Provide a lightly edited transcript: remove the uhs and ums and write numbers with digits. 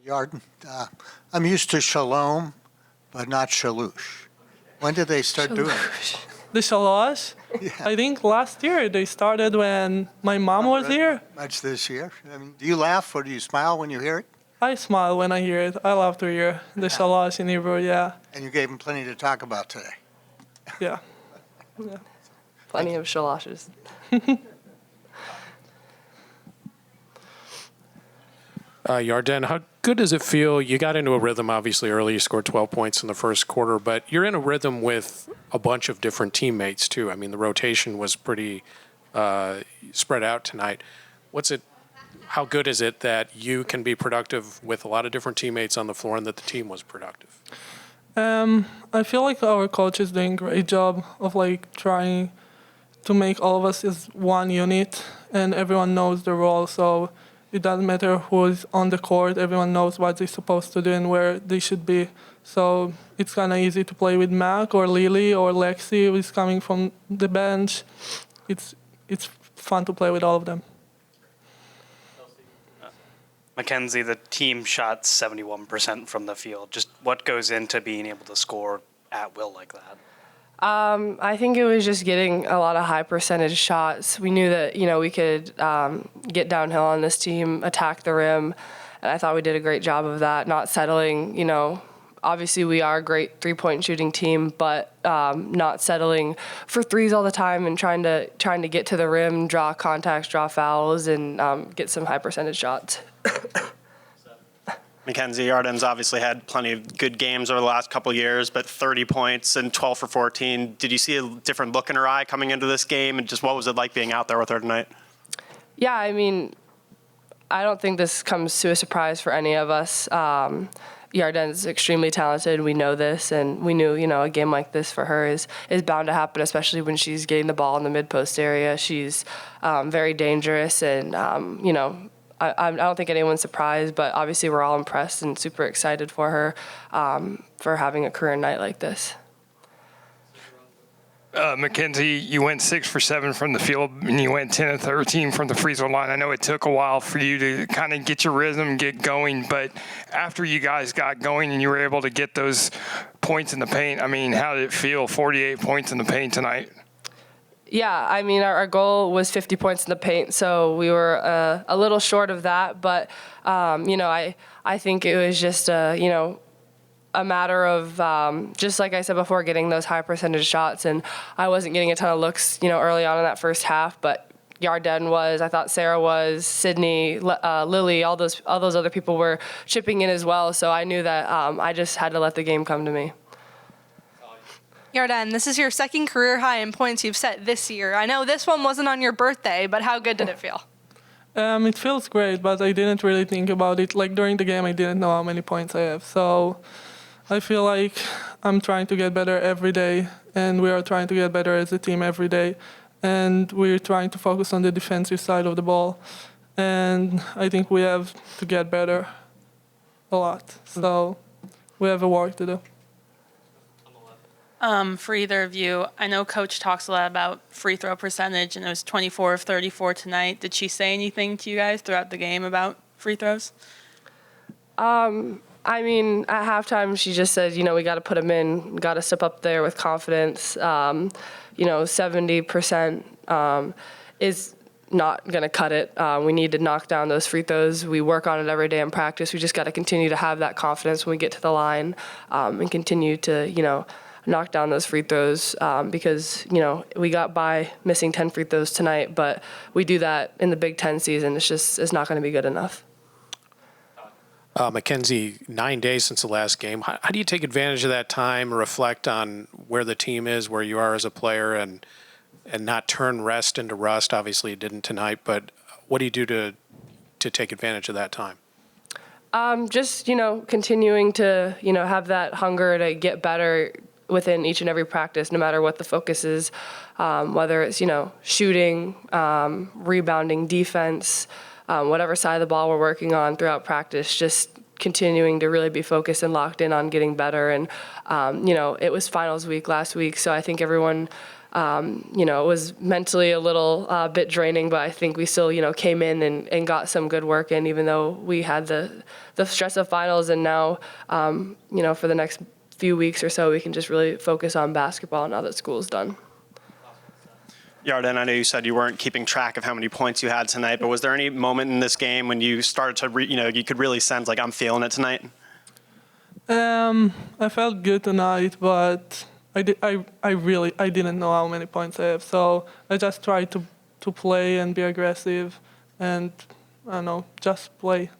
Yarden. I'm used to shalom, but not shalush. When did they start doing it? The shalosh? Yeah. I think last year they started when my mom was here. Much this year. I mean, do you laugh or do you smile when you hear it? I smile when I hear it. I love to hear the shalosh in Hebrew, yeah. And you gave them plenty to talk about today. Yeah. Yeah. Plenty of shaloshes. Yarden, how good does it feel? You got into a rhythm, obviously, early. You scored 12 points in the first quarter, but you're in a rhythm with a bunch of different teammates, too. I mean, the rotation was pretty spread out tonight. How good is it that you can be productive with a lot of different teammates on the floor and that the team was productive? I feel like our coach is doing a great job of trying to make all of us as one unit, and everyone knows their role. So it doesn't matter who is on the court. Everyone knows what they're supposed to do and where they should be. So it's kind of easy to play with Mac or Lily or Lexi, who is coming from the bench. It's fun to play with all of them. Mackenzie, the team shot 71% from the field. Just what goes into being able to score at will like that? I think it was just getting a lot of high percentage shots. We knew that, we could get downhill on this team, attack the rim, and I thought we did a great job of that, not settling, obviously we are a great three-point shooting team, but not settling for threes all the time and trying to get to the rim, draw contacts, draw fouls, and get some high percentage shots. Mackenzie, Yarden's obviously had plenty of good games over the last couple of years, but 30 points and 12 for 14. Did you see a different look in her eye coming into this game, and just what was it like being out there with her tonight? Yeah, I mean, I don't think this comes to a surprise for any of us. Yarden's extremely talented. We know this, and we knew, a game like this for her is bound to happen, especially when she's getting the ball in the mid-post area. She's very dangerous, and, I don't think anyone's surprised, but obviously we're all impressed and super excited for her for having a career night like this. Mackenzie, you went 6 for 7 from the field, and you went 10 of 13 from the free throw line. I know it took a while for you to kind of get your rhythm, get going, but after you guys got going and you were able to get those points in the paint, I mean, how did it feel, 48 points in the paint tonight? Yeah, I mean, our goal was 50 points in the paint, so we were a little short of that, but, I think it was just, a matter of, just like I said before, getting those high percentage shots, and I wasn't getting a ton of looks, early on in that first half, but Yarden was, I thought Sarah was, Sydney, Lily, all those other people were chipping in as well, so I knew that I just had to let the game come to me. Yarden, this is your second career high in points you've set this year. I know this one wasn't on your birthday, but how good did it feel? It feels great, but I didn't really think about it. During the game, I didn't know how many points I have. So I feel like I'm trying to get better every day, and we are trying to get better as a team every day. And we're trying to focus on the defensive side of the ball. And I think we have to get better a lot. So we have a work to do. For either of you, I know Coach talks a lot about free throw percentage, and it was 24 of 34 tonight. Did she say anything to you guys throughout the game about free throws? I mean, at halftime, she just said, we got to put them in, got to step up there with confidence. 70% is not going to cut it. We need to knock down those free throws. We work on it every day in practice. We just got to continue to have that confidence when we get to the line and continue to, knock down those free throws because, we got by missing 10 free throws tonight, but we do that in the Big Ten season. It's not going to be good enough. Mackenzie, 9 days since the last game. How do you take advantage of that time, reflect on where the team is, where you are as a player, and not turn rest into rust? Obviously, you didn't tonight, but what do you do to take advantage of that time? Just, continuing to, have that hunger to get better within each and every practice, no matter what the focus is, whether it's, shooting, rebounding, defense, whatever side of the ball we're working on throughout practice, just continuing to really be focused and locked in on getting better. And, it was finals week last week, so I think everyone it was mentally a little bit draining, but I think we still, came in and got some good work in, even though we had the stress of finals. And now, for the next few weeks or so, we can just really focus on basketball now that school's done. Yarden, I know you said you weren't keeping track of how many points you had tonight, but was there any moment in this game when you started to, you could really sense like I'm feeling it tonight? I felt good tonight, but I didn't know how many points I have, so I just tried to play and be aggressive, and I don't know, just play.